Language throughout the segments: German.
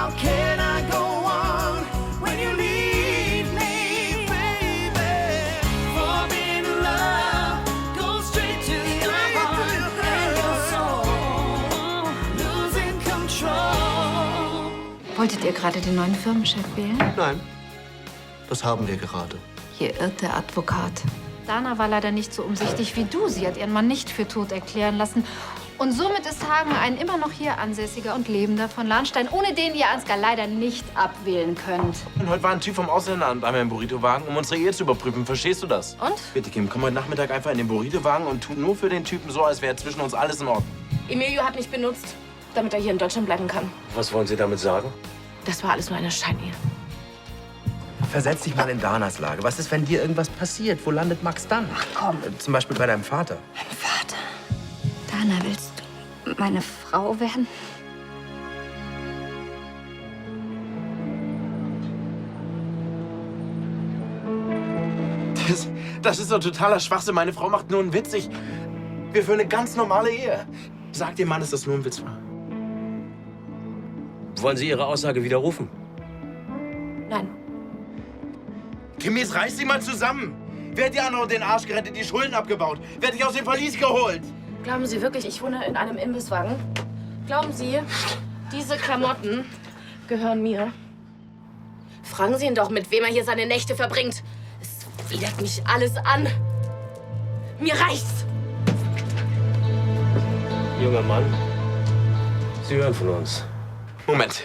How can I go on when you leave me, baby? Falling in love goes straight to your heart and your soul, losing control. Wolltet ihr gerade den neuen Firmenchef wählen? Nein, das haben wir gerade. Hier irrt der Advokat. Dana war leider nicht so umsichtig wie du. Sie hat ihren Mann nicht für tot erklären lassen. Und somit ist Hagen ein immer noch hier ansässiger und lebender von Lahnstein, ohne den ihr Ansgar leider nicht abwählen könnt. Und heute war ein Typ vom Ausländeramt bei meinem Burrito-Wagen, um unsere Ehe zu überprüfen. Verstehst du das? Und? Bitte, Kim, komm heute Nachmittag einfach in den Burrito-Wagen und tu nur für den Typen so, als wäre zwischen uns alles in Ordnung. Emilio hat mich benutzt, damit er hier in Deutschland bleiben kann. Was wollen Sie damit sagen? Das war alles nur eine Scheinehe. Versetz dich mal in Danas Lage. Was ist, wenn dir irgendwas passiert? Wo landet Max dann? Ach komm. Zum Beispiel bei deinem Vater. Mein Vater. Dana, willst du meine Frau werden? Das ist doch totaler Schwachsinn. Meine Frau macht nur einen Witz. Wir führen eine ganz normale Ehe. Sag dem Mann, dass das nur ein Witz war. Wollen Sie Ihre Aussage widerrufen? Nein. Kim, jetzt reiß dich mal zusammen. Wer hat dir auch noch den Arsch gerettet, die Schulden abgebaut? Wer hat dich aus dem Verlies geholt? Glauben Sie wirklich, ich wohne in einem Imbisswagen? Glauben Sie, diese Klamotten gehören mir? Fragen Sie ihn doch, mit wem er hier seine Nächte verbringt. Es widert mich alles an. Mir reicht's. Junger Mann, Sie hören von uns. Moment.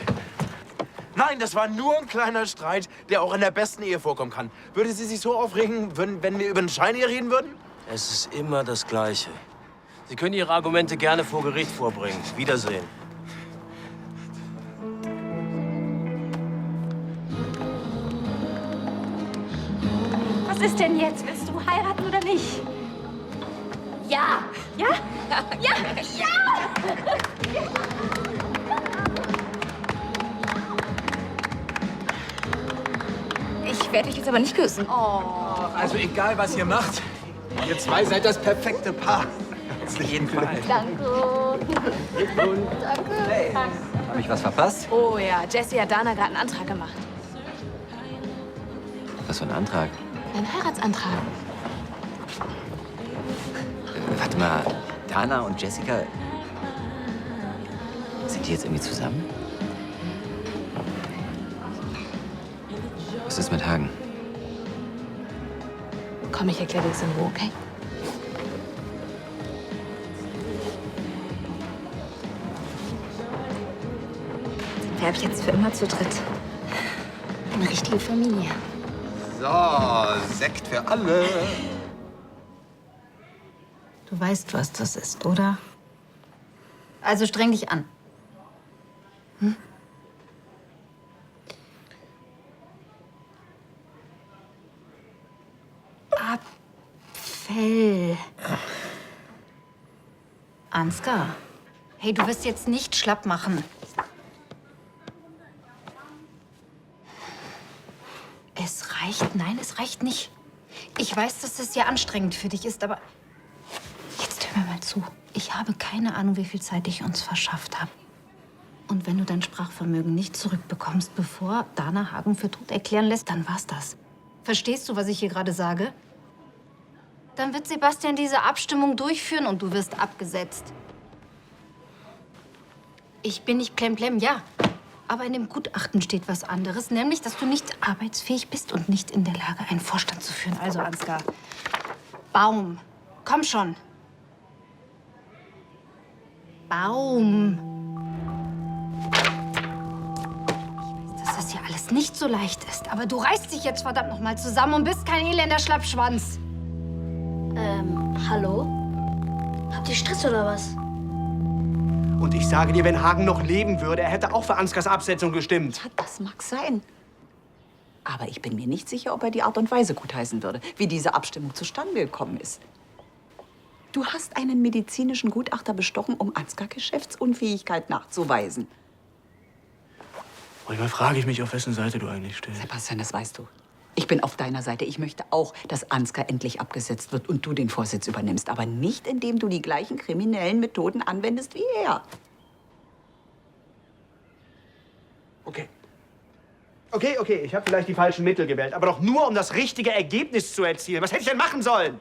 Nein, das war nur ein kleiner Streit, der auch in der besten Ehe vorkommen kann. Würde sie sich so aufregen, wenn wir über eine Scheinehe reden würden? Es ist immer das Gleiche. Sie können Ihre Argumente gerne vor Gericht vorbringen. Wiedersehen. Was ist denn jetzt? Willst du heiraten oder nicht? Ja. Ja? Ja! Ja! Ich werde dich jetzt aber nicht küssen. Also egal, was ihr macht, ihr zwei seid das perfekte Paar. Auf jeden Fall. Danke. Hey, habe ich was verpasst? Oh ja, Jessie hat Dana gerade einen Antrag gemacht. Was für ein Antrag? Ein Heiratsantrag. Warte mal, Dana und Jessica, sind die jetzt irgendwie zusammen? Was ist mit Hagen? Komm, ich erkläre dir das in Ruhe, okay? Wir haben jetzt für immer zu dritt. Eine richtige Familie. So, Sekt für alle. Du weißt, was das ist, oder? Also streng dich an. Hm? Abfell. Ansgar, hey, du wirst jetzt nicht schlapp machen. Es reicht. Nein, es reicht nicht. Ich weiß, dass es ja anstrengend für dich ist, aber jetzt hör mir mal zu. Ich habe keine Ahnung, wie viel Zeit ich uns verschafft habe. Und wenn du dein Sprachvermögen nicht zurückbekommst, bevor Dana Hagen für tot erklären lässt, dann war's das. Verstehst du, was ich hier gerade sage? Dann wird Sebastian diese Abstimmung durchführen und du wirst abgesetzt. Ich bin nicht plemplem, ja. Aber in dem Gutachten steht was anderes, nämlich, dass du nicht arbeitsfähig bist und nicht in der Lage, einen Vorstand zu führen. Also, Ansgar, Baum, komm schon. Baum. Ich weiß, dass das hier alles nicht so leicht ist, aber du reißt dich jetzt verdammt noch mal zusammen und bist kein elender Schlappschwanz. Hallo? Habt ihr Stress oder was? Und ich sage dir, wenn Hagen noch leben würde, er hätte auch für Ansgars Absetzung gestimmt. Das mag sein. Aber ich bin mir nicht sicher, ob er die Art und Weise gutheißen würde, wie diese Abstimmung zustande gekommen ist. Du hast einen medizinischen Gutachter bestochen, um Ansgar Geschäftsunfähigkeit nachzuweisen. Manchmal frage ich mich, auf wessen Seite du eigentlich stehst. Sebastian, das weißt du. Ich bin auf deiner Seite. Ich möchte auch, dass Ansgar endlich abgesetzt wird und du den Vorsitz übernimmst. Aber nicht, indem du die gleichen kriminellen Methoden anwendest wie er. Okay. Okay, ich habe vielleicht die falschen Mittel gewählt, aber doch nur, um das richtige Ergebnis zu erzielen. Was hätte ich denn machen sollen?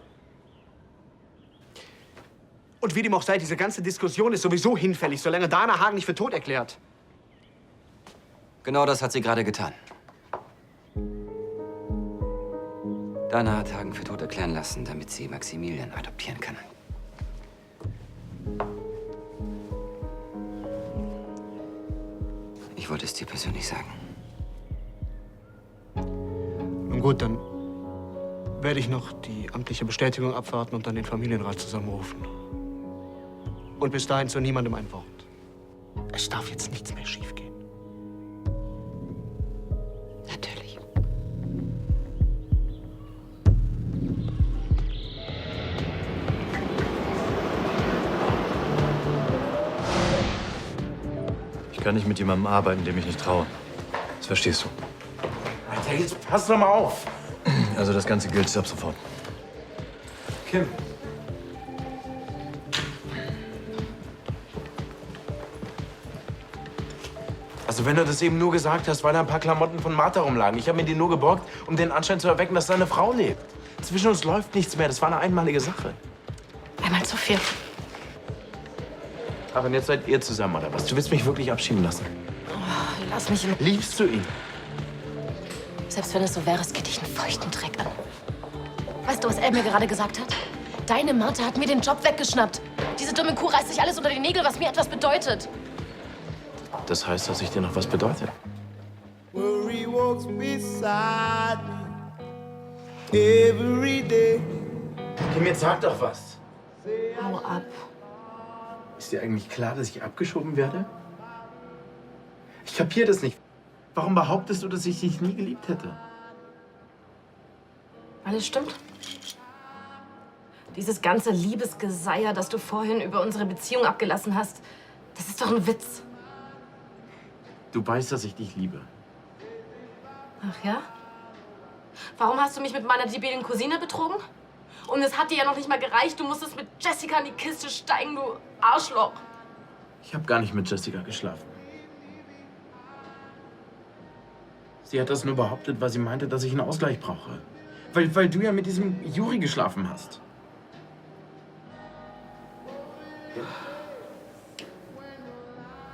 Und wie dem auch sei, diese ganze Diskussion ist sowieso hinfällig, solange Dana Hagen nicht für tot erklärt. Genau das hat sie gerade getan. Dana hat Hagen für tot erklären lassen, damit sie Maximilian adoptieren kann. Ich wollte es dir persönlich sagen. Nun gut, dann werde ich noch die amtliche Bestätigung abwarten und dann den Familienrat zusammenrufen. Und bis dahin zu niemandem ein Wort. Es darf jetzt nichts mehr schiefgehen. Natürlich. Ich kann nicht mit jemandem arbeiten, dem ich nicht traue. Das verstehst du. Alter, jetzt pass doch mal auf. Also das Ganze gilt ab sofort. Kim. Also wenn du das eben nur gesagt hast, weil da ein paar Klamotten von Martha rumlagen. Ich habe mir die nur geborgt, um den Anschein zu erwecken, dass seine Frau lebt. Zwischen uns läuft nichts mehr. Das war eine einmalige Sache. Einmal zu viel. Aber jetzt seid ihr zusammen, oder was? Du willst mich wirklich abschieben lassen? Oh, lass mich in... Liebst du ihn? Selbst wenn es so wäre, es geht dich einen feuchten Dreck an. Weißt du, was er mir gerade gesagt hat? Deine Martha hat mir den Job weggeschnappt. Diese dumme Kuh reißt sich alles unter die Nägel, was mir etwas bedeutet. Das heißt, dass ich dir noch was bedeutet. Worry walks beside me every day. Kim, jetzt sag doch was. Hau ab. Ist dir eigentlich klar, dass ich abgeschoben werde? Ich kapier das nicht. Warum behauptest du, dass ich dich nie geliebt hätte? Alles stimmt. Dieses ganze Liebesgeseier, das du vorhin über unsere Beziehung abgelassen hast, das ist doch ein Witz. Du weißt, dass ich dich liebe. Ach ja? Warum hast du mich mit meiner debilen Cousine betrogen? Und es hat dir ja noch nicht mal gereicht. Du musstest mit Jessica in die Kiste steigen, du Arschloch. Ich habe gar nicht mit Jessica geschlafen. Sie hat das nur behauptet, weil sie meinte, dass ich einen Ausgleich brauche. Weil du ja mit diesem Juri geschlafen hast.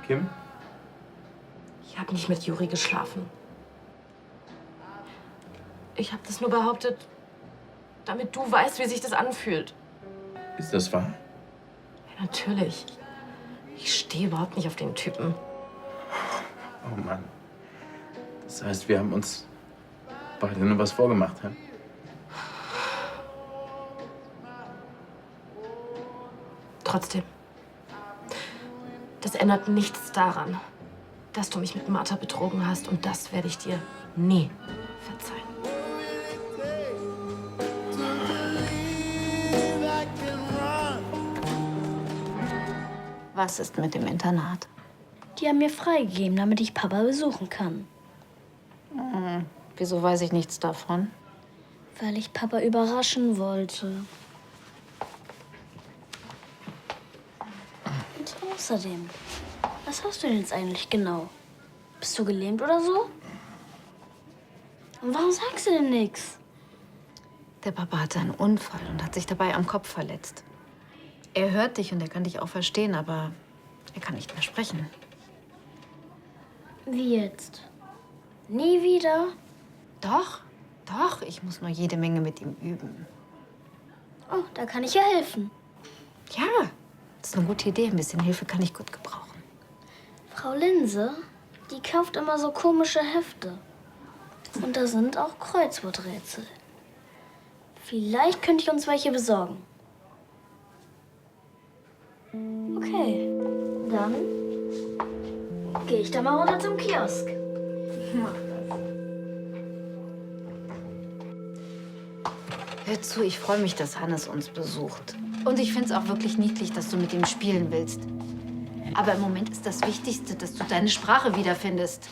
Kim? Ich habe nicht mit Juri geschlafen. Ich habe das nur behauptet, damit du weißt, wie sich das anfühlt. Ist das wahr? Ja, natürlich. Ich stehe überhaupt nicht auf den Typen. Oh Mann. Das heißt, wir haben uns beide nur was vorgemacht, hä? Trotzdem. Das ändert nichts daran, dass du mich mit Martha betrogen hast. Und das werde ich dir nie verzeihen. Was ist mit dem Internat? Die haben mir freigegeben, damit ich Papa besuchen kann. Wieso weiß ich nichts davon? Weil ich Papa überraschen wollte. Und außerdem, was hast du denn jetzt eigentlich genau? Bist du gelähmt oder so? Und warum sagst du denn nichts? Der Papa hatte einen Unfall und hat sich dabei am Kopf verletzt. Er hört dich und er kann dich auch verstehen, aber er kann nicht mehr sprechen. Wie jetzt? Nie wieder? Doch, doch, ich muss nur jede Menge mit ihm üben. Oh, da kann ich ja helfen. Ja, das ist eine gute Idee. Ein bisschen Hilfe kann ich gut gebrauchen. Frau Linse, die kauft immer so komische Hefte. Und da sind auch Kreuzworträtsel. Vielleicht könnte ich uns welche besorgen. Okay, dann gehe ich da mal runter zum Kiosk. Hör zu, ich freue mich, dass Hannes uns besucht. Und ich finde es auch wirklich niedlich, dass du mit ihm spielen willst. Aber im Moment ist das Wichtigste, dass du deine Sprache wiederfindest.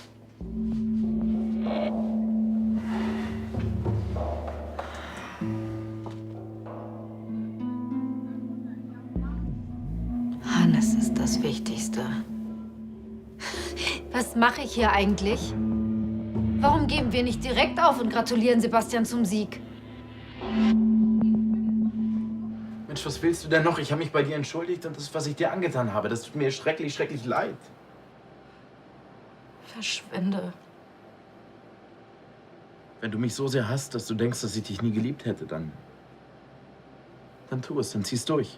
Hannes ist das Wichtigste. Was mache ich hier eigentlich? Warum geben wir nicht direkt auf und gratulieren Sebastian zum Sieg? Mensch, was willst du denn noch? Ich habe mich bei dir entschuldigt und das, was ich dir angetan habe, das tut mir schrecklich, schrecklich leid. Verschwinde. Wenn du mich so sehr hasst, dass du denkst, dass ich dich nie geliebt hätte, dann tu es, dann zieh's durch.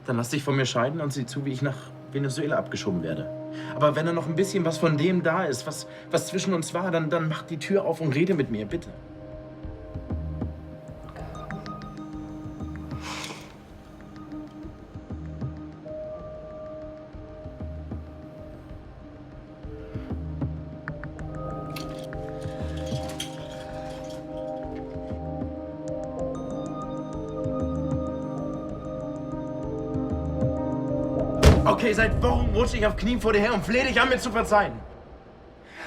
Dann lass dich von mir scheiden und sieh zu, wie ich nach Venezuela abgeschoben werde. Aber wenn da noch ein bisschen was von dem da ist, was zwischen uns war, dann mach die Tür auf und rede mit mir, bitte. Okay, seit Wochen rutsche ich auf Knien vor dir her und flehe dich an, mir zu verzeihen.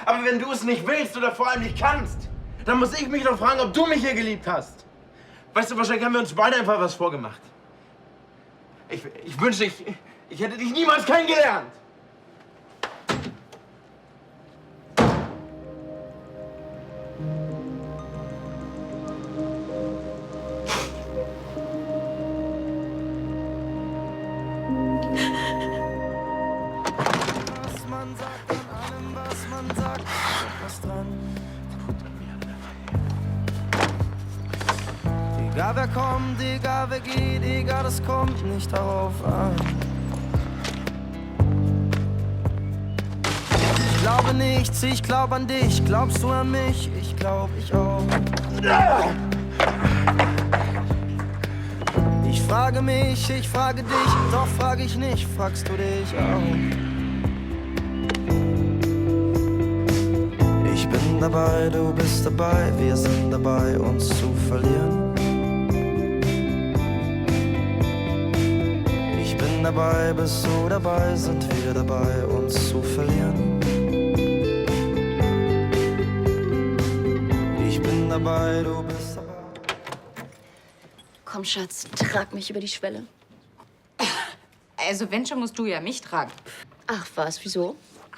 Aber wenn du es nicht willst oder vor allem nicht kannst, dann muss ich mich doch fragen, ob du mich hier geliebt hast. Weißt du, wahrscheinlich haben wir uns beide einfach was vorgemacht. Ich wünschte, ich hätte dich niemals kennengelernt. Egal wer kommt, egal wer geht, egal, es kommt nicht darauf an. Ich glaube nichts, ich glaube an dich, glaubst du an mich? Ich glaube, ich auch. Ich frage mich, ich frage dich, doch frage ich nicht, fragst du dich auch? Ich bin dabei, du bist dabei, wir sind dabei, uns zu verlieren. Ich bin dabei, bist du dabei, sind wir dabei, uns zu verlieren. Ich bin dabei, du bist dabei. Komm, Schatz, trag mich über die Schwelle. Also wenn schon, musst du ja mich tragen. Ach was, wieso?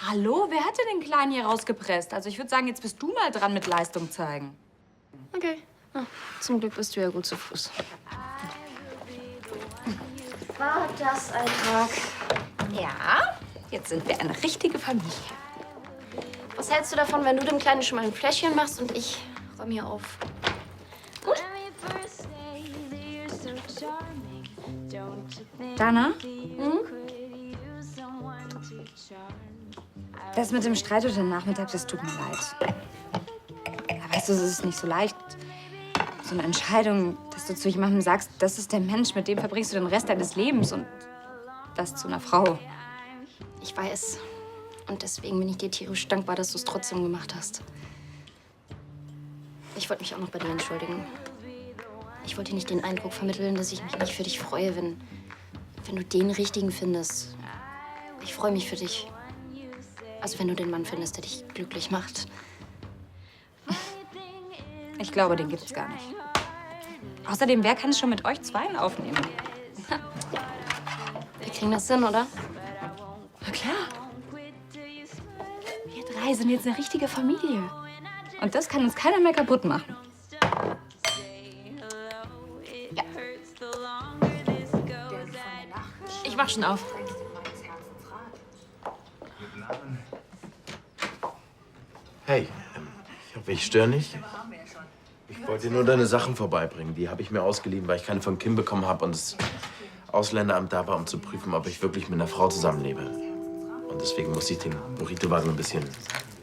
Hallo, wer hat denn den Kleinen hier rausgepresst? Also ich würde sagen, jetzt bist du mal dran mit Leistung zeigen. Okay. Ah, zum Glück bist du ja gut zu Fuß. War das ein Tag? Ja, jetzt sind wir eine richtige Familie. Was hältst du davon, wenn du dem Kleinen schon mal ein Fläschchen machst und ich räume hier auf? Gut? Dana? Das mit dem Streit heute Nachmittag, das tut mir leid. Ja, weißt du, es ist nicht so leicht. So eine Entscheidung, dass du zu jemandem sagst, das ist der Mensch, mit dem verbringst du den Rest deines Lebens und das zu einer Frau. Ich weiß. Und deswegen bin ich dir tierisch dankbar, dass du es trotzdem gemacht hast. Ich wollte mich auch noch bei dir entschuldigen. Ich wollte dir nicht den Eindruck vermitteln, dass ich mich nicht für dich freue, wenn du den Richtigen findest. Ich freue mich für dich. Also wenn du den Mann findest, der dich glücklich macht. Ich glaube, den gibt es gar nicht. Außerdem, wer kann es schon mit euch zweien aufnehmen? Wir kriegen das hin, oder? Na klar. Wir drei sind jetzt eine richtige Familie. Und das kann uns keiner mehr kaputt machen. Ja. Ich mach schon auf. Hey, ich hoffe, ich störe nicht. Ich wollte dir nur deine Sachen vorbeibringen. Die habe ich mir ausgeliehen, weil ich keine von Kim bekommen habe und das Ausländeramt da war, um zu prüfen, ob ich wirklich mit einer Frau zusammenlebe. Und deswegen musste ich den Burrito-Wagen ein bisschen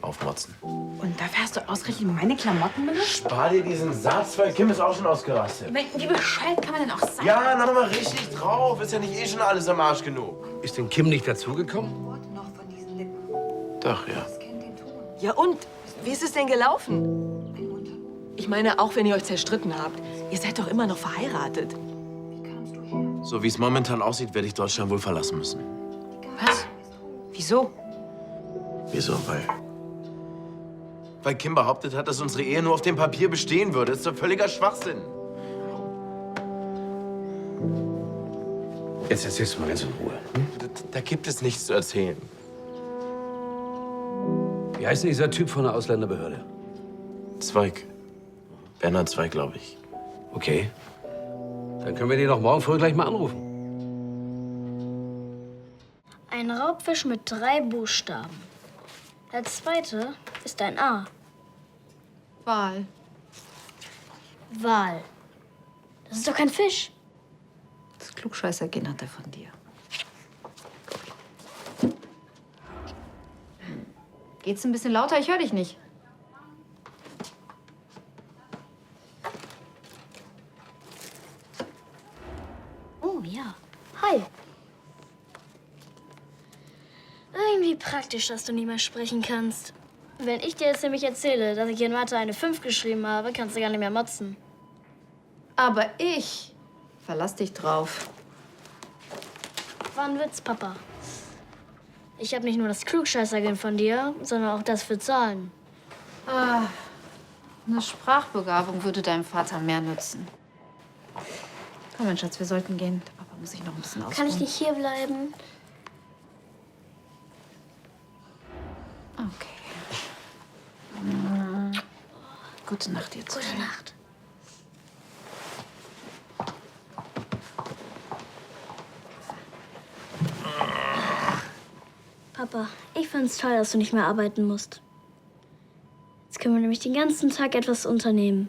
aufmotzen. Und dafür hast du ausgerechnet meine Klamotten benutzt? Spar dir diesen Satz, weil Kim ist auch schon ausgerastet. Wie bescheuert kann man denn auch sein? Ja, noch mal richtig drauf. Ist ja nicht eh schon alles am Arsch genug. Ist denn Kim nicht dazugekommen? Doch, ja. Ja und? Wie ist es denn gelaufen? Ich meine, auch wenn ihr euch zerstritten habt, ihr seid doch immer noch verheiratet. So wie es momentan aussieht, werde ich Deutschland wohl verlassen müssen. Was? Wieso? Wieso? Weil Kim behauptet hat, dass unsere Ehe nur auf dem Papier bestehen würde. Das ist doch völliger Schwachsinn. Jetzt erzählst du mal ganz in Ruhe. Da gibt es nichts zu erzählen. Wie heißt denn dieser Typ von der Ausländerbehörde? Zweig. Bernhard Zweig, glaube ich. Okay. Dann können wir den doch morgen früh gleich mal anrufen. Ein Raubfisch mit 3 Buchstaben. Der zweite ist ein A. Wal. Wal. Das ist doch kein Fisch. Das Klugscheißer-Gen hat er von dir. Geht's ein bisschen lauter? Ich höre dich nicht. Oh ja. Hi. Irgendwie praktisch, dass du nicht mehr sprechen kannst. Wenn ich dir jetzt nämlich erzähle, dass ich in Mathe eine 5 geschrieben habe, kannst du gar nicht mehr motzen. Aber ich verlass dich drauf. War ein Witz, Papa. Ich habe nicht nur das Klugscheißergen von dir, sondern auch das für Zahlen. Ah, eine Sprachbegabung würde deinem Vater mehr nützen. Komm, mein Schatz, wir sollten gehen. Der Papa muss sich noch ein bisschen ausruhen. Kann ich nicht hier bleiben? Okay. Gute Nacht, ihr zwei. Gute Nacht. Papa, ich find's toll, dass du nicht mehr arbeiten musst. Jetzt können wir nämlich den ganzen Tag etwas unternehmen.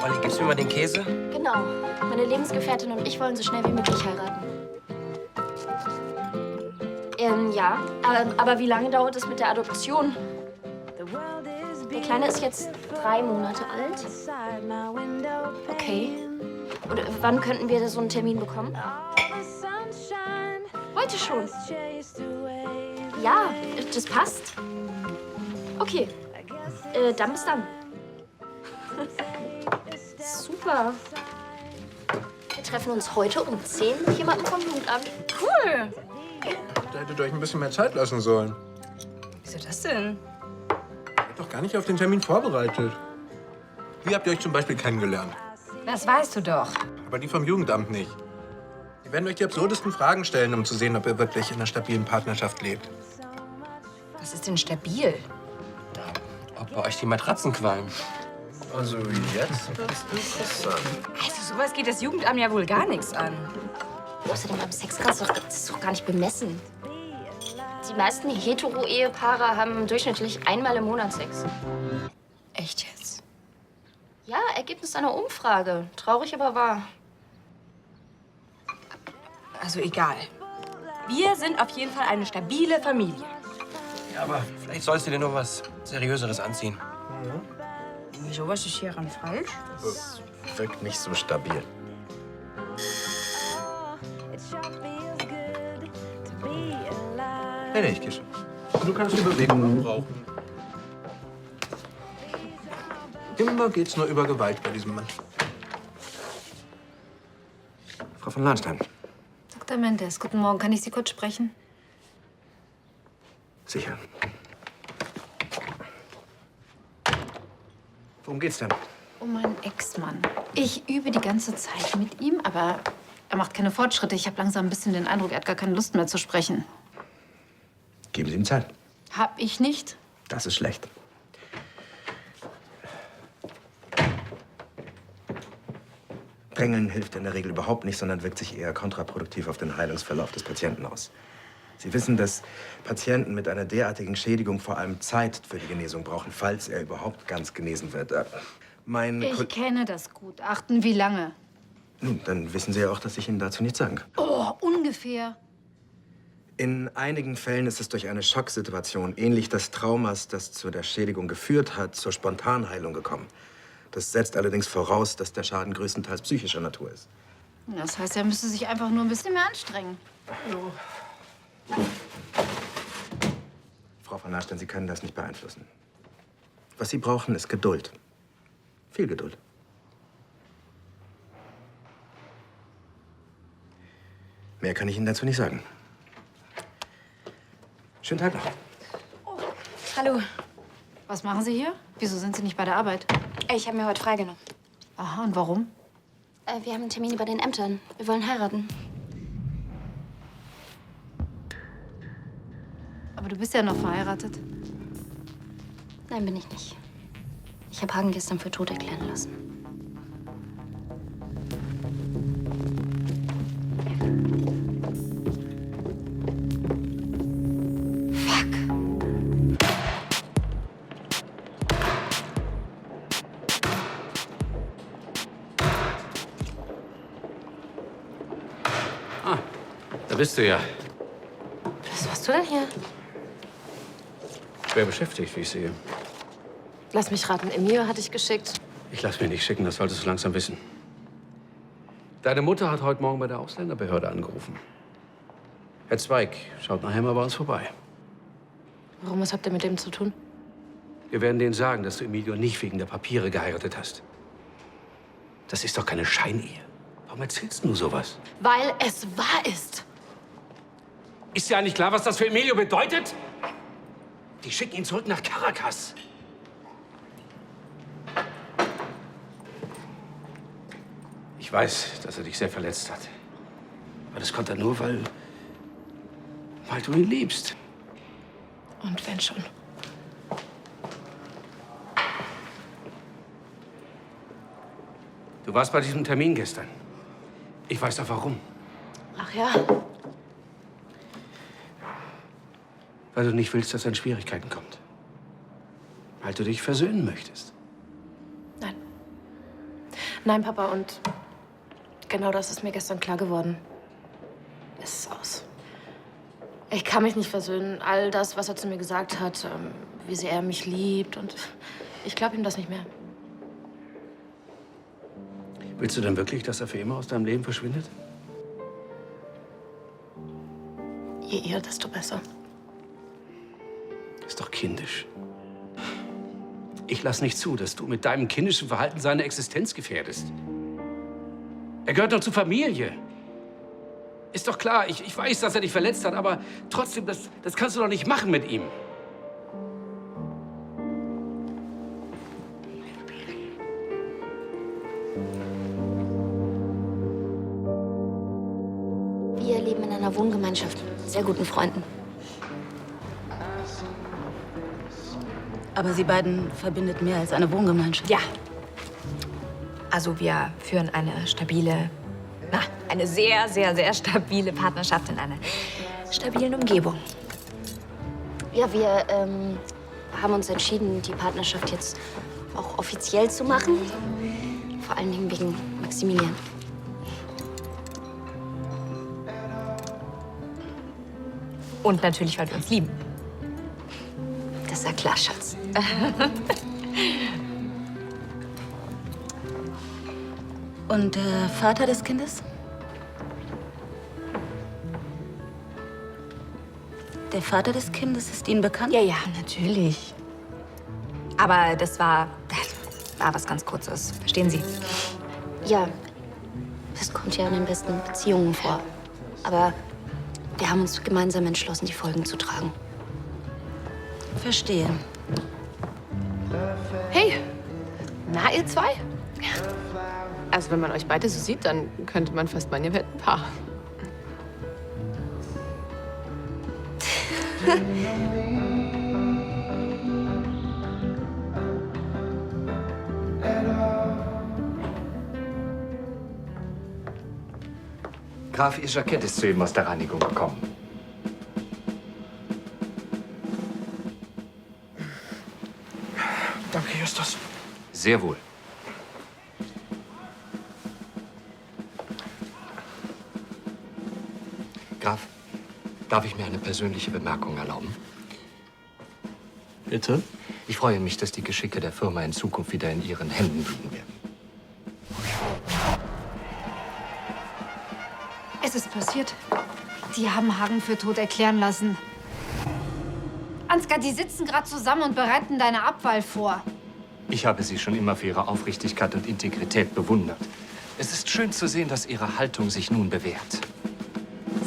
Olli, gibst du mir mal den Käse? Genau. Meine Lebensgefährtin und ich wollen so schnell wie möglich heiraten. Ja. Aber wie lange dauert es mit der Adoption? Der Kleine ist jetzt 3 Monate alt. Okay. Und wann könnten wir so einen Termin bekommen? Heute schon. Ja, das passt. Okay. Dann bis dann. Super. Wir treffen uns heute um 10 mit jemandem vom Jugendamt. Cool. Da hättet ihr euch ein bisschen mehr Zeit lassen sollen. Wieso das denn? Ihr habt doch gar nicht auf den Termin vorbereitet. Wie habt ihr euch zum Beispiel kennengelernt? Das weißt du doch. Aber die vom Jugendamt nicht. Die werden euch die absurdesten Fragen stellen, um zu sehen, ob ihr wirklich in einer stabilen Partnerschaft lebt. Was ist denn stabil? Ob bei euch die Matratzen qualmen. Also jetzt wird's interessant. Also sowas geht das Jugendamt ja wohl gar nichts an. Außerdem am Sexgrad ist das doch gar nicht bemessen. Die meisten Hetero-Ehepaare haben durchschnittlich einmal im Monat Sex. Echt jetzt? Ja, Ergebnis einer Umfrage. Traurig, aber wahr. Also egal. Wir sind auf jeden Fall eine stabile Familie. Ja, aber vielleicht sollst du dir noch was Seriöseres anziehen. Wieso, was ist hieran falsch? Das wirkt nicht so stabil. Nee, ich geh schon. Du kannst die Bewegung brauchen. Immer geht's nur über Gewalt bei diesem Mann. Frau von Lahnstein. Dr. Mendes, guten Morgen. Kann ich Sie kurz sprechen? Sicher. Worum geht's denn? Um meinen Ex-Mann. Ich übe die ganze Zeit mit ihm, aber er macht keine Fortschritte. Ich habe langsam ein bisschen den Eindruck, er hat gar keine Lust mehr zu sprechen. Geben Sie ihm Zeit. Hab ich nicht? Das ist schlecht. Drängeln hilft in der Regel überhaupt nicht, sondern wirkt sich eher kontraproduktiv auf den Heilungsverlauf des Patienten aus. Sie wissen, dass Patienten mit einer derartigen Schädigung vor allem Zeit für die Genesung brauchen, falls er überhaupt ganz genesen wird. Ich kenne das Gutachten. Wie lange? Nun, dann wissen Sie ja auch, dass ich Ihnen dazu nichts sagen kann. Oh, ungefähr. In einigen Fällen ist es durch eine Schocksituation, ähnlich des Traumas, das zu der Schädigung geführt hat, zur Spontanheilung gekommen. Das setzt allerdings voraus, dass der Schaden größtenteils psychischer Natur ist. Das heißt, er müsste sich einfach nur ein bisschen mehr anstrengen. Frau von Lahnstein, Sie können das nicht beeinflussen. Was Sie brauchen, ist Geduld. Viel Geduld. Mehr kann ich Ihnen dazu nicht sagen. Schönen Tag noch. Hallo. Was machen Sie hier? Wieso sind Sie nicht bei der Arbeit? Ich habe mir heute freigenommen. Aha, und warum? Wir haben einen Termin bei den Ämtern. Wir wollen heiraten. Aber du bist ja noch verheiratet. Nein, bin ich nicht. Ich habe Hagen gestern für tot erklären lassen. Da bist du ja. Was machst du denn hier? Schwer beschäftigt, wie ich sehe. Lass mich raten, Emilio hat dich geschickt. Ich lass mich nicht schicken, das solltest du langsam wissen. Deine Mutter hat heute Morgen bei der Ausländerbehörde angerufen. Herr Zweig schaut nachher mal bei uns vorbei. Warum, was habt ihr mit dem zu tun? Wir werden denen sagen, dass du Emilio nicht wegen der Papiere geheiratet hast. Das ist doch keine Scheinehe. Warum erzählst du nur sowas? Weil es wahr ist. Ist dir eigentlich klar, was das für Emilio bedeutet? Die schicken ihn zurück nach Caracas. Ich weiß, dass er dich sehr verletzt hat. Aber das konnte er nur, weil du ihn liebst. Und wenn schon. Du warst bei diesem Termin gestern. Ich weiß doch warum. Ach ja. Weil du nicht willst, dass er in Schwierigkeiten kommt. Weil du dich versöhnen möchtest. Nein. Nein, Papa, und genau das ist mir gestern klar geworden. Es ist aus. Ich kann mich nicht versöhnen. All das, was er zu mir gesagt hat, wie sehr er mich liebt, und ich glaube ihm das nicht mehr. Willst du denn wirklich, dass er für immer aus deinem Leben verschwindet? Je eher, desto besser. Ist doch kindisch. Ich lass nicht zu, dass du mit deinem kindischen Verhalten seine Existenz gefährdest. Er gehört doch zur Familie. Ist doch klar, ich weiß, dass er dich verletzt hat, aber trotzdem, das kannst du doch nicht machen mit ihm. Wir leben in einer Wohngemeinschaft mit sehr guten Freunden. Aber Sie beiden verbindet mehr als eine Wohngemeinschaft. Ja. Also wir führen eine stabile, eine sehr, sehr, sehr stabile Partnerschaft in einer stabilen Umgebung. Ja, wir haben uns entschieden, die Partnerschaft jetzt auch offiziell zu machen. Vor allen Dingen wegen Maximilian. Und natürlich, weil wir uns lieben. Das ist ja klar, Schatz. Und der Vater des Kindes? Der Vater des Kindes ist Ihnen bekannt? Ja, ja, natürlich. Aber das war was ganz Kurzes. Verstehen Sie? Ja, das kommt ja in den besten Beziehungen vor. Aber wir haben uns gemeinsam entschlossen, die Folgen zu tragen. Verstehe. Hey, na, ihr zwei? Also, wenn man euch beide so sieht, dann könnte man fast meinen, ihr wärt ein Paar. Graf, Ihr Jackett ist soeben aus der Reinigung gekommen. Danke, Justus. Sehr wohl. Graf, darf ich mir eine persönliche Bemerkung erlauben? Bitte? Ich freue mich, dass die Geschicke der Firma in Zukunft wieder in Ihren Händen liegen werden. Es ist passiert. Die haben Hagen für tot erklären lassen. Ansgar, die sitzen gerade zusammen und bereiten deine Abwahl vor. Ich habe Sie schon immer für Ihre Aufrichtigkeit und Integrität bewundert. Es ist schön zu sehen, dass Ihre Haltung sich nun bewährt.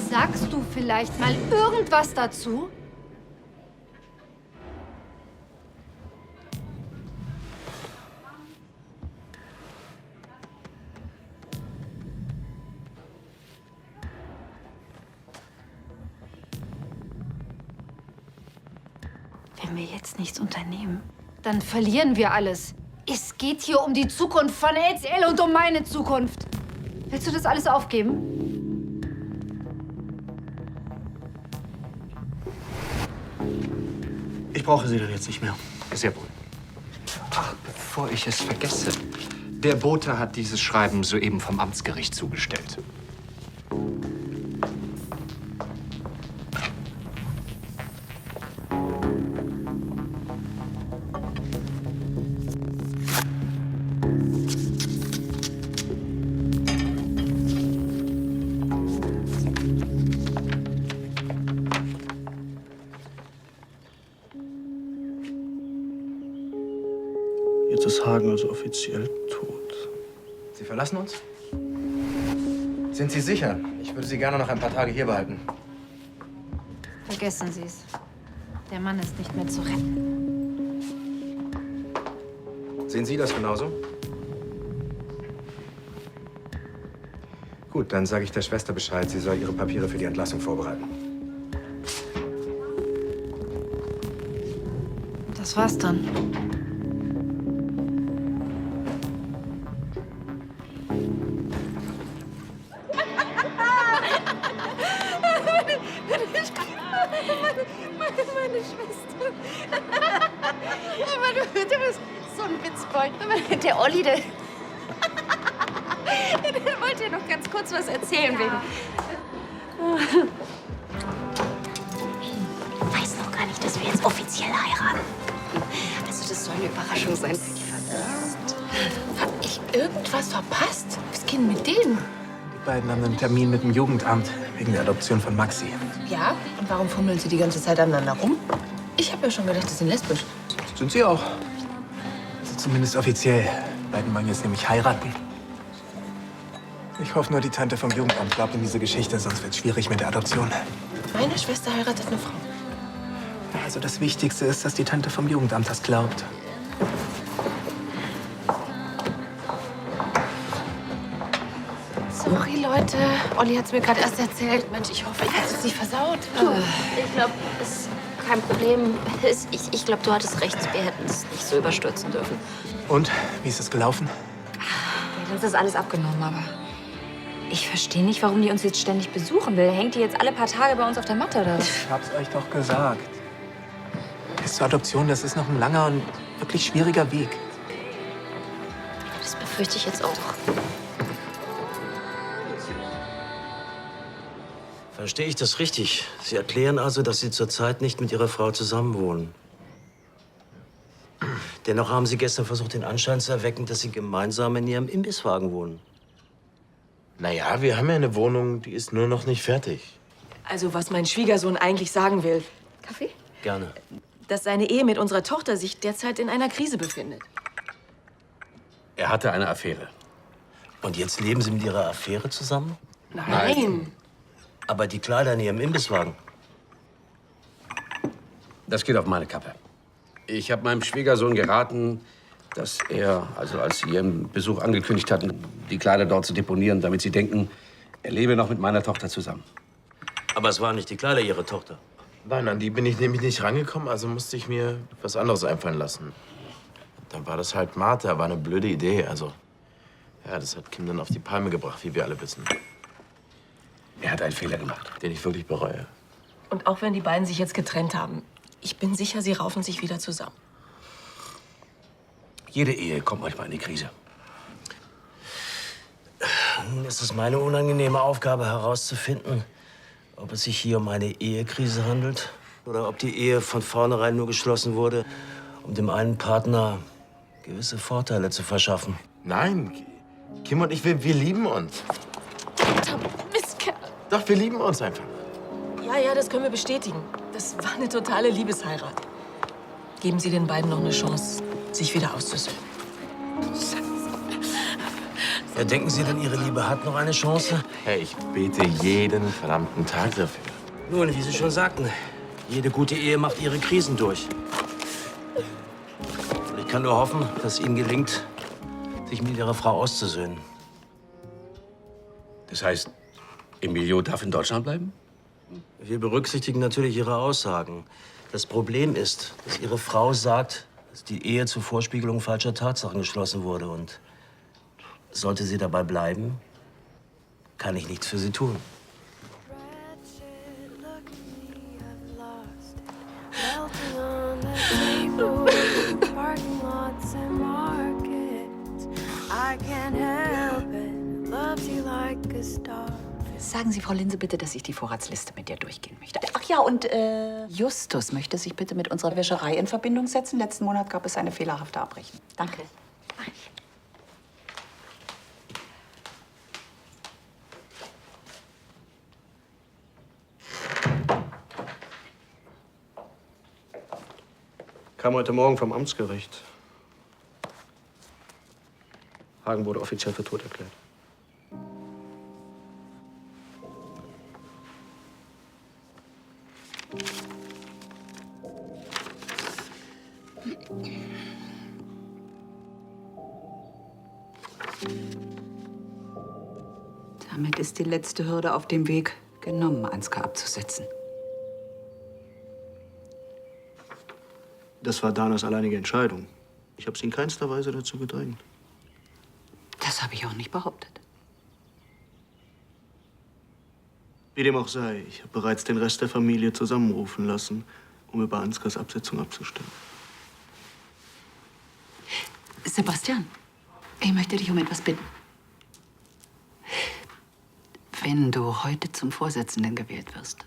Sagst du vielleicht mal irgendwas dazu? Wenn wir jetzt nichts unternehmen, dann verlieren wir alles. Es geht hier um die Zukunft von LCL und um meine Zukunft. Willst du das alles aufgeben? Ich brauche Sie dann jetzt nicht mehr. Sehr wohl. Ach, bevor ich es vergesse. Der Bote hat dieses Schreiben soeben vom Amtsgericht zugestellt. Jetzt ist Hagen also offiziell tot. Sie verlassen uns? Sind Sie sicher? Ich würde Sie gerne noch ein paar Tage hier behalten. Vergessen Sie es. Der Mann ist nicht mehr zu retten. Sehen Sie das genauso? Gut, dann sage ich der Schwester Bescheid. Sie soll ihre Papiere für die Entlassung vorbereiten. Das war's dann. Meine Schwester. Aber du bist so ein Witzbold. Der Olli, der wollte ja noch ganz kurz was erzählen wegen. Ich weiß noch gar nicht, dass wir jetzt offiziell heiraten. Also das soll eine Überraschung sein. Hab ich irgendwas verpasst? Was geht denn mit dem? Die beiden haben einen Termin mit dem Jugendamt wegen der Adoption von Maxi. Ja? Und warum fummeln Sie die ganze Zeit aneinander rum? Ich habe ja schon gedacht, Sie sind lesbisch. Sind sie auch. Also zumindest offiziell. Die beiden wollen jetzt nämlich heiraten. Ich hoffe nur, die Tante vom Jugendamt glaubt in diese Geschichte, sonst wird es schwierig mit der Adoption. Meine Schwester heiratet eine Frau. Also das Wichtigste ist, dass die Tante vom Jugendamt das glaubt. Sorry, Leute. Olli hat's mir gerade erst erzählt. Mensch, ich hoffe, ich hab's jetzt nicht versaut. Du, ich glaube, es ist kein Problem. Ich glaube, du hattest recht. Wir hätten es nicht so überstürzen dürfen. Und? Wie ist es gelaufen? Ja, uns ist alles abgenommen, aber ich verstehe nicht, warum die uns jetzt ständig besuchen will. Hängt die jetzt alle paar Tage bei uns auf der Matte oder was? Ich hab's euch doch gesagt. Bis zur Adoption, das ist noch ein langer und wirklich schwieriger Weg. Das befürchte ich jetzt auch. Verstehe ich das richtig? Sie erklären also, dass Sie zurzeit nicht mit Ihrer Frau zusammenwohnen. Dennoch haben Sie gestern versucht, den Anschein zu erwecken, dass Sie gemeinsam in Ihrem Imbisswagen wohnen. Naja, wir haben ja eine Wohnung, die ist nur noch nicht fertig. Also, was mein Schwiegersohn eigentlich sagen will, Kaffee? Gerne. dass seine Ehe mit unserer Tochter sich derzeit in einer Krise befindet. Er hatte eine Affäre. Und jetzt leben Sie mit Ihrer Affäre zusammen? Nein. Aber die Kleider in Ihrem Imbisswagen? Das geht auf meine Kappe. Ich habe meinem Schwiegersohn geraten, dass er, also als sie ihren Besuch angekündigt hatten, die Kleider dort zu deponieren, damit sie denken, er lebe noch mit meiner Tochter zusammen. Aber es waren nicht die Kleider Ihrer Tochter. Nein, an die bin ich nämlich nicht rangekommen, also musste ich mir was anderes einfallen lassen. Dann war das halt Martha, war eine blöde Idee, also. Ja, das hat Kim dann auf die Palme gebracht, wie wir alle wissen. Er hat einen Fehler gemacht. Den ich wirklich bereue. Und auch wenn die beiden sich jetzt getrennt haben, ich bin sicher, sie raufen sich wieder zusammen. Jede Ehe kommt manchmal in die Krise. Nun ist es meine unangenehme Aufgabe herauszufinden, ob es sich hier um eine Ehekrise handelt oder ob die Ehe von vornherein nur geschlossen wurde, um dem einen Partner gewisse Vorteile zu verschaffen. Nein, Kim und ich, wir lieben uns. Mistkerl. Doch, wir lieben uns einfach. Ja, das können wir bestätigen. Das war eine totale Liebesheirat. Geben Sie den beiden noch eine Chance, sich wieder auszusöhnen. Ja, denken Sie denn, Ihre Liebe hat noch eine Chance? Hey, ich bete jeden verdammten Tag dafür. Nun, wie Sie schon sagten, jede gute Ehe macht ihre Krisen durch. Und ich kann nur hoffen, dass Ihnen gelingt, sich mit Ihrer Frau auszusöhnen. Das heißt, Emilio darf in Deutschland bleiben? Wir berücksichtigen natürlich Ihre Aussagen. Das Problem ist, dass Ihre Frau sagt, dass die Ehe zur Vorspiegelung falscher Tatsachen geschlossen wurde. Und sollte sie dabei bleiben, kann ich nichts für sie tun. Sagen Sie, Frau Linse, bitte, dass ich die Vorratsliste mit dir durchgehen möchte. Ach ja, und Justus möchte sich bitte mit unserer Wäscherei in Verbindung setzen. Letzten Monat gab es eine fehlerhafte Abrechnung. Danke. Kam heute Morgen vom Amtsgericht. Hagen wurde offiziell für tot erklärt. Damit ist die letzte Hürde auf dem Weg genommen, Ansgar abzusetzen. Das war Danas alleinige Entscheidung. Ich habe sie in keinster Weise dazu gedrängt. Das habe ich auch nicht behauptet. Wie dem auch sei, ich habe bereits den Rest der Familie zusammenrufen lassen, um über Ansgars Absetzung abzustimmen. Sebastian, ich möchte dich um etwas bitten. Wenn du heute zum Vorsitzenden gewählt wirst,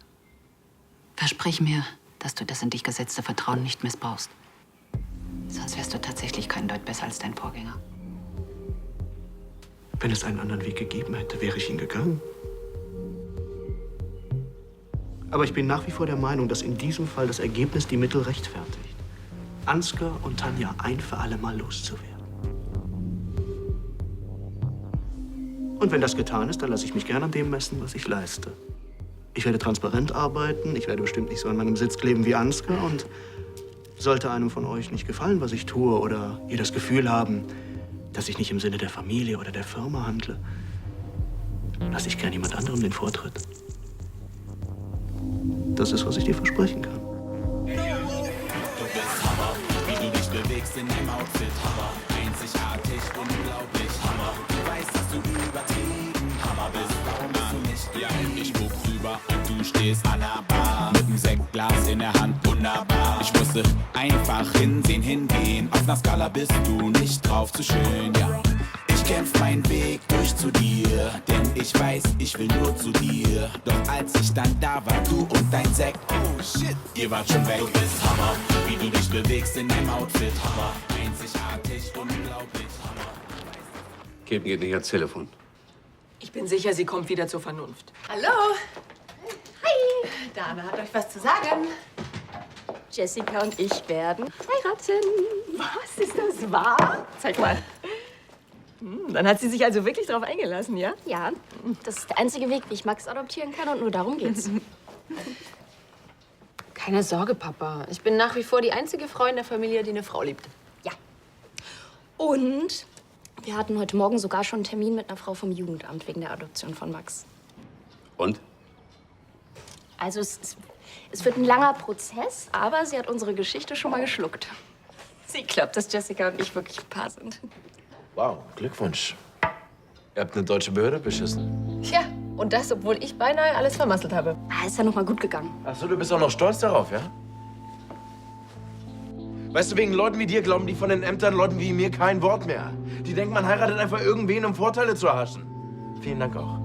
versprich mir, dass du das in dich gesetzte Vertrauen nicht missbrauchst. Sonst wärst du tatsächlich kein Deut besser als dein Vorgänger. Wenn es einen anderen Weg gegeben hätte, wäre ich ihn gegangen. Aber ich bin nach wie vor der Meinung, dass in diesem Fall das Ergebnis die Mittel rechtfertigt. Ansgar und Tanja ein für alle Mal loszuwerden. Und wenn das getan ist, dann lasse ich mich gerne an dem messen, was ich leiste. Ich werde transparent arbeiten, ich werde bestimmt nicht so an meinem Sitz kleben wie Ansgar. Und sollte einem von euch nicht gefallen, was ich tue, oder ihr das Gefühl haben, dass ich nicht im Sinne der Familie oder der Firma handle, lasse ich gern jemand anderem den Vortritt. Das ist, was ich dir versprechen kann. Du bist Hammer, wie du dich bewegst in deinem Outfit. Hammer, einzigartig, unglaublich. Hammer, du weißt, dass du übertrieben Hammer bist. Warum bist du nicht? Ja, ich guck rüber und du stehst an der Bar. Mit dem Sektglas in der Hand, wunderbar. Ich musste einfach hinsehen, hingehen. Auf einer Skala bist du nicht drauf zu schön, ja. Ich kämpf meinen Weg durch zu dir, denn ich weiß, ich will nur zu dir. Doch als ich dann da war, du und dein Sekt, oh shit, ihr wart schon weg. Du bist Hammer, wie du dich bewegst in deinem Outfit. Hammer, einzigartig, unglaublich, Hammer. Geht nicht ans Telefon. Ich bin sicher, sie kommt wieder zur Vernunft. Hallo. Hi. Dana hat euch was zu sagen. Jessica und ich werden heiraten. Was? Ist das wahr? Zeig mal. Dann hat sie sich also wirklich drauf eingelassen, ja? Ja, das ist der einzige Weg, wie ich Max adoptieren kann und nur darum geht's. Keine Sorge, Papa. Ich bin nach wie vor die einzige Frau in der Familie, die eine Frau liebt. Ja. Und wir hatten heute Morgen sogar schon einen Termin mit einer Frau vom Jugendamt wegen der Adoption von Max. Und? Also es wird ein langer Prozess, aber sie hat unsere Geschichte schon mal geschluckt. Sie glaubt, dass Jessica und ich wirklich ein Paar sind. Wow, Glückwunsch. Ihr habt eine deutsche Behörde beschissen. Tja, und das, obwohl ich beinahe alles vermasselt habe. Ist ja noch mal gut gegangen. Ach so, du bist auch noch stolz darauf, ja? Weißt du, wegen Leuten wie dir glauben die von den Ämtern Leuten wie mir kein Wort mehr. Die denken, man heiratet einfach irgendwen, um Vorteile zu erhaschen. Vielen Dank auch.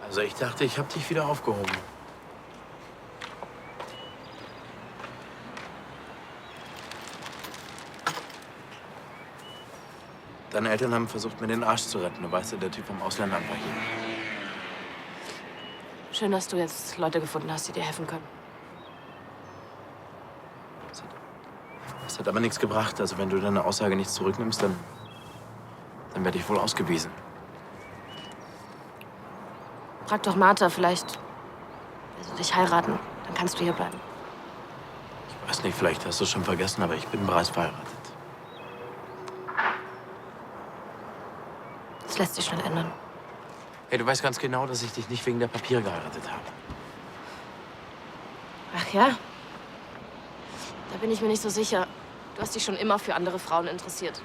Also ich dachte, ich habe dich wieder aufgehoben. Deine Eltern haben versucht, mir den Arsch zu retten. Du weißt ja, der Typ vom Ausländeramt war hier. Schön, dass du jetzt Leute gefunden hast, die dir helfen können. Das hat aber nichts gebracht. Also wenn du deine Aussage nicht zurücknimmst, dann werde ich wohl ausgewiesen. Frag doch Martha, vielleicht will sie dich heiraten. Dann kannst du hier bleiben. Ich weiß nicht, vielleicht hast du es schon vergessen, aber ich bin bereits verheiratet. Das lässt sich schnell ändern. Hey, du weißt ganz genau, dass ich dich nicht wegen der Papiere geheiratet habe. Ach ja? Da bin ich mir nicht so sicher. Du hast dich schon immer für andere Frauen interessiert.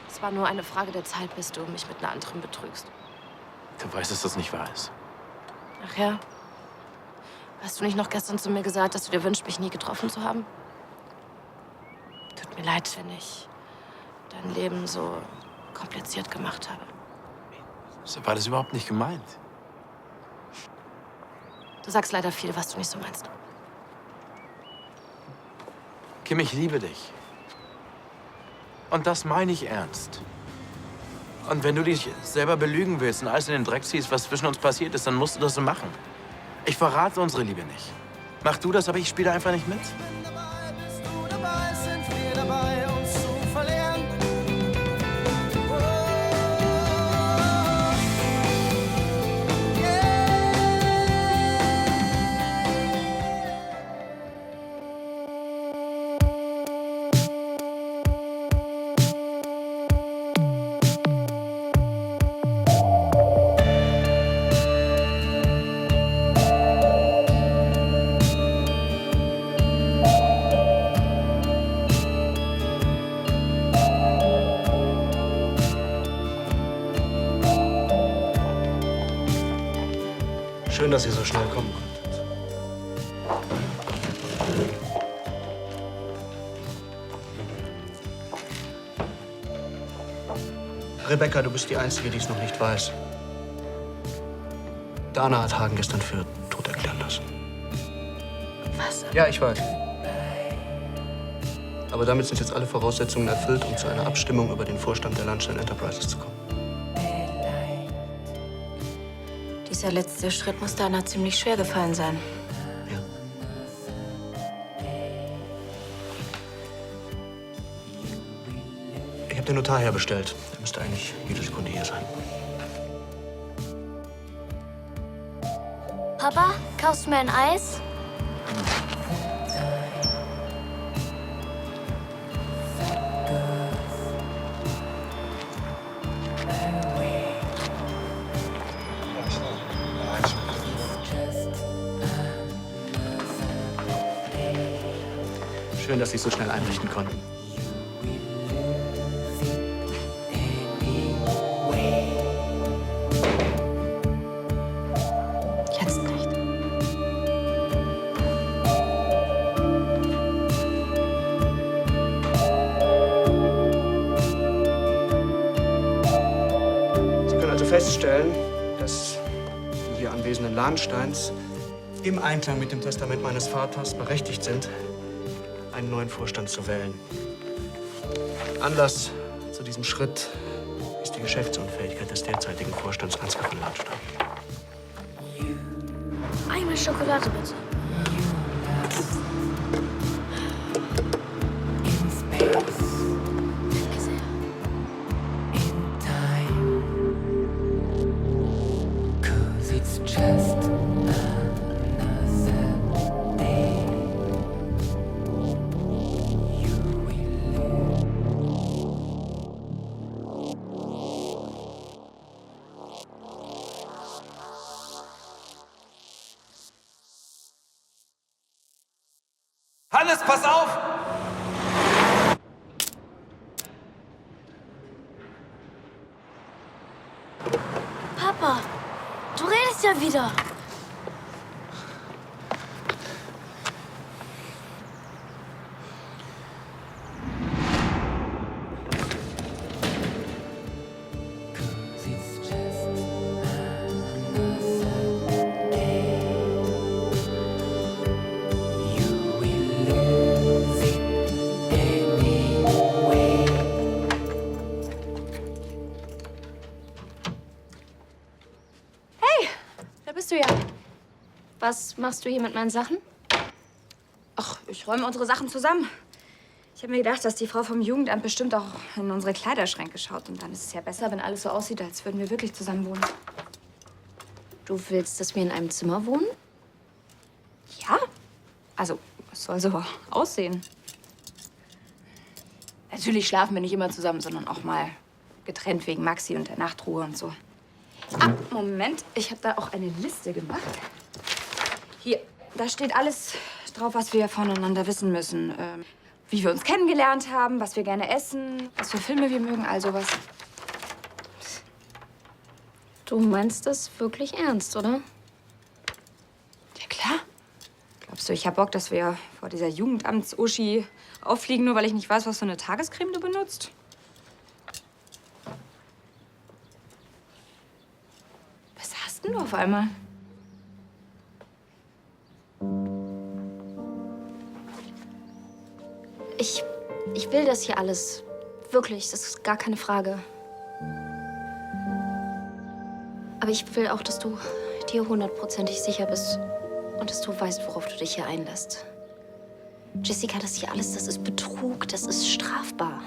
Es war nur eine Frage der Zeit, bis du mich mit einer anderen betrügst. Du weißt, dass das nicht wahr ist. Ach ja? Hast du nicht noch gestern zu mir gesagt, dass du dir wünschst, mich nie getroffen zu haben? Tut mir leid, wenn ich dein Leben so kompliziert gemacht habe. So war das überhaupt nicht gemeint. Du sagst leider viel, was du nicht so meinst. Kim, ich liebe dich. Und das meine ich ernst. Und wenn du dich selber belügen willst und alles in den Dreck ziehst, was zwischen uns passiert ist, dann musst du das so machen. Ich verrate unsere Liebe nicht. Mach du das, aber ich spiele einfach nicht mit. Schön, dass ihr so schnell kommen konntet. Rebecca, du bist die Einzige, die es noch nicht weiß. Dana hat Hagen gestern für tot erklären lassen. Was? Ja, ich weiß. Aber damit sind jetzt alle Voraussetzungen erfüllt, um zu einer Abstimmung über den Vorstand der Landstein Enterprises zu kommen. Dieser letzte Schritt muss Dana ziemlich schwer gefallen sein. Ich habe den Notar herbestellt. Der müsste eigentlich jede Sekunde hier sein. Papa, kaufst du mir ein Eis? Schön, dass Sie es so schnell einrichten konnten. Jetzt nicht. Sie können also feststellen, dass die hier anwesenden Lahnsteins im Einklang mit dem Testament meines Vaters berechtigt sind, einen neuen Vorstand zu wählen. Anlass zu diesem Schritt ist die Geschäftsunfähigkeit des derzeitigen Vorstands Ansgar von Lahnstein. Einmal Schokolade, bitte. Hannes, pass auf! Papa, du redest ja wieder. Da bist du ja. Was machst du hier mit meinen Sachen? Ach, ich räume unsere Sachen zusammen. Ich habe mir gedacht, dass die Frau vom Jugendamt bestimmt auch in unsere Kleiderschränke schaut. Und dann ist es ja besser, wenn alles so aussieht, als würden wir wirklich zusammen wohnen. Du willst, dass wir in einem Zimmer wohnen? Ja. Also, es soll so aussehen. Natürlich schlafen wir nicht immer zusammen, sondern auch mal getrennt wegen Maxi und der Nachtruhe und so. Ah, Moment. Ich habe da auch eine Liste gemacht. Hier, da steht alles drauf, was wir voneinander wissen müssen. Wie wir uns kennengelernt haben, was wir gerne essen, was für Filme wir mögen, all sowas. Du meinst das wirklich ernst, oder? Ja, klar. Glaubst du, ich hab Bock, dass wir vor dieser Jugendamts-Uschi auffliegen, nur weil ich nicht weiß, was für eine Tagescreme du benutzt? Was hast denn du auf einmal? Ich will das hier alles. Wirklich, das ist gar keine Frage. Aber ich will auch, dass du dir 100%ig sicher bist und dass du weißt, worauf du dich hier einlässt. Jessica, das hier alles, das ist Betrug, das ist strafbar.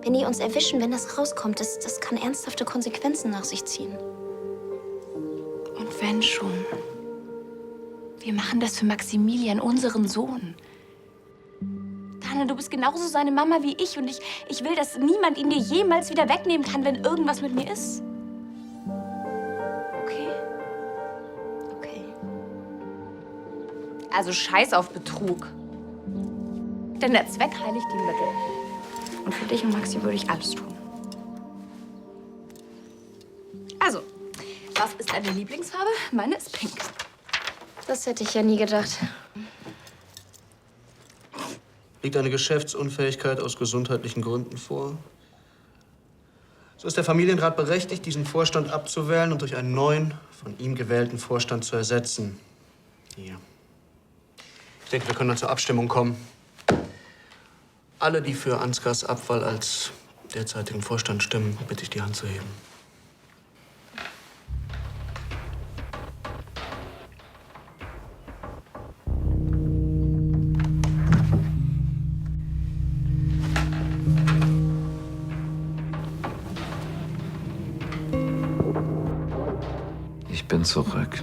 Wenn die uns erwischen, wenn das rauskommt, das kann ernsthafte Konsequenzen nach sich ziehen. Und wenn schon. Wir machen das für Maximilian, unseren Sohn. Daniel, du bist genauso seine Mama wie ich und ich will, dass niemand ihn dir jemals wieder wegnehmen kann, wenn irgendwas mit mir ist. Okay? Okay. Also scheiß auf Betrug. Denn der Zweck heiligt die Mittel. Und für dich und Maxi würde ich alles tun. Also, was ist deine Lieblingsfarbe? Meine ist pink. Das hätte ich ja nie gedacht. Liegt eine Geschäftsunfähigkeit aus gesundheitlichen Gründen vor? So ist der Familienrat berechtigt, diesen Vorstand abzuwählen und durch einen neuen, von ihm gewählten Vorstand zu ersetzen. Hier. Ich denke, wir können dann zur Abstimmung kommen. Alle, die für Ansgars Abwahl als derzeitigen Vorstand stimmen, bitte ich, die Hand zu heben. Ich bin zurück.